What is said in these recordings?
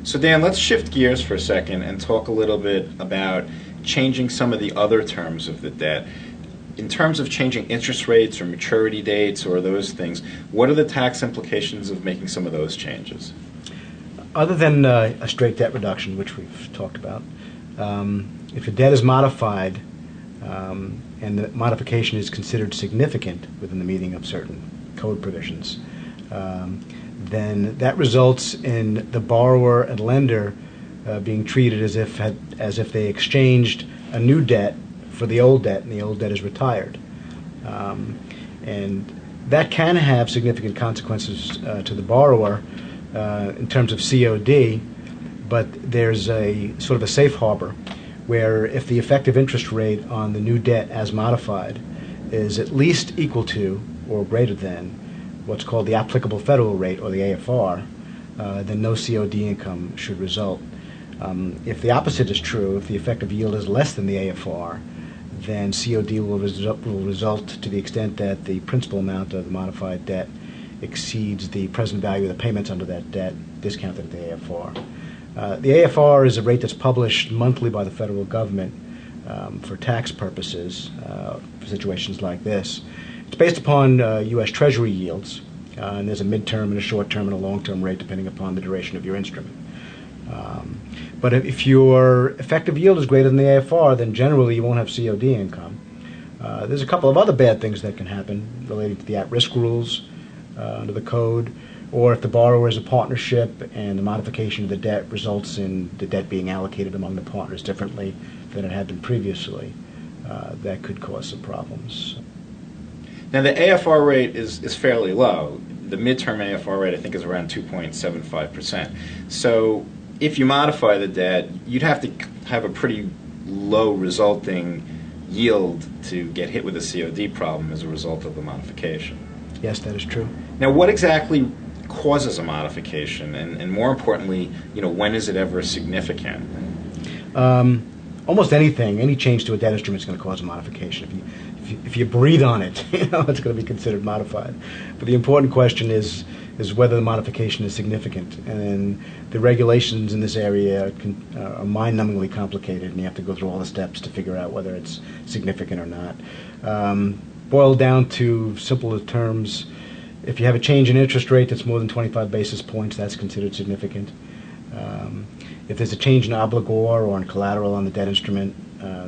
So Dan, let's shift gears for a second and talk a little bit about changing some of the other terms of the debt. In terms of changing interest rates or maturity dates or those things, what are the tax implications of making some of those changes? Other than a straight debt reduction, which we've talked about, if the debt is modified and the modification is considered significant within the meaning of certain code provisions, then that results in the borrower and lender being treated as if they exchanged a new debt for the old debt, and the old debt is retired. And that can have significant consequences to the borrower in terms of COD, but there's a sort of a safe harbor where if the effective interest rate on the new debt as modified is at least equal to or greater than what's called the applicable federal rate, or the AFR, then no COD income should result. If the opposite is true, if the effective yield is less than the AFR, then COD will result to the extent that the principal amount of the modified debt exceeds the present value of the payments under that debt, discounted at the AFR. The AFR is a rate that's published monthly by the federal government for tax purposes for situations like this. It's based upon U.S. Treasury yields, and there's a midterm and a short-term and a long-term rate depending upon the duration of your instrument. But if your effective yield is greater than the AFR, then generally you won't have COD income. There's a couple of other bad things that can happen relating to the at-risk rules under the code, or if the borrower is a partnership and the modification of the debt results in the debt being allocated among the partners differently than it had been previously, that could cause some problems. Now the AFR rate is fairly low. The midterm AFR rate I think is around 2.75%. So if you modify the debt, you'd have to have a pretty low resulting yield to get hit with a COD problem as a result of the modification. Yes, that is true. Now what exactly causes a modification, and more importantly, when is it ever significant? Almost anything, any change to a debt instrument is going to cause a modification. If you breathe on it, it's going to be considered modified. But the important question is whether the modification is significant. And the regulations in this area are mind-numbingly complicated, and you have to go through all the steps to figure out whether it's significant or not. Boiled down to simple terms, if you have a change in interest rate that's more than 25 basis points, that's considered significant. If there's a change in obligor or in collateral on the debt instrument,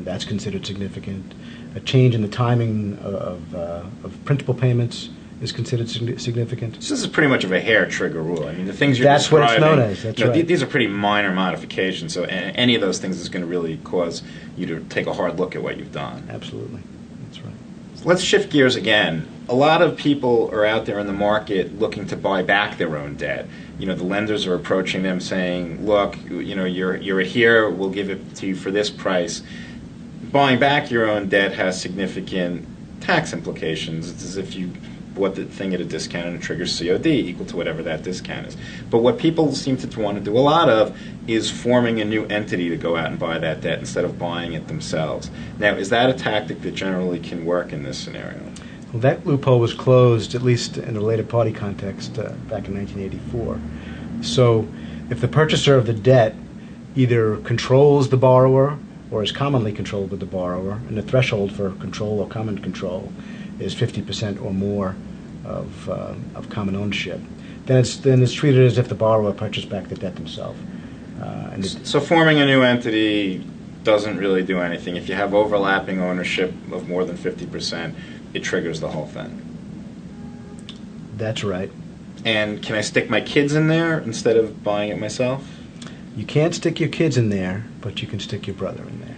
that's considered significant. A change in the timing of principal payments is considered significant. So this is pretty much of a hair trigger rule. I mean, the things you're that's describing, what it's known as. That's right. These are pretty minor modifications, so any of those things is going to really cause you to take a hard look at what you've done. Absolutely. That's right. So let's shift gears again. A lot of people are out there in the market looking to buy back their own debt. The lenders are approaching them saying, look, you're here, we'll give it to you for this price. Buying back your own debt has significant tax implications. It's as if you bought the thing at a discount and it triggers COD equal to whatever that discount is. But what people seem to want to do a lot of is forming a new entity to go out and buy that debt instead of buying it themselves. Now, is that a tactic that generally can work in this scenario? Well, that loophole was closed, at least in a related party context, back in 1984. So if the purchaser of the debt either controls the borrower or is commonly controlled with the borrower, and the threshold for control or common control is 50% or more of common ownership, then it's treated as if the borrower purchased back the debt themselves. So forming a new entity doesn't really do anything. If you have overlapping ownership of more than 50%, it triggers the whole thing. That's right. And can I stick my kids in there instead of buying it myself? You can't stick your kids in there, but you can stick your brother in there.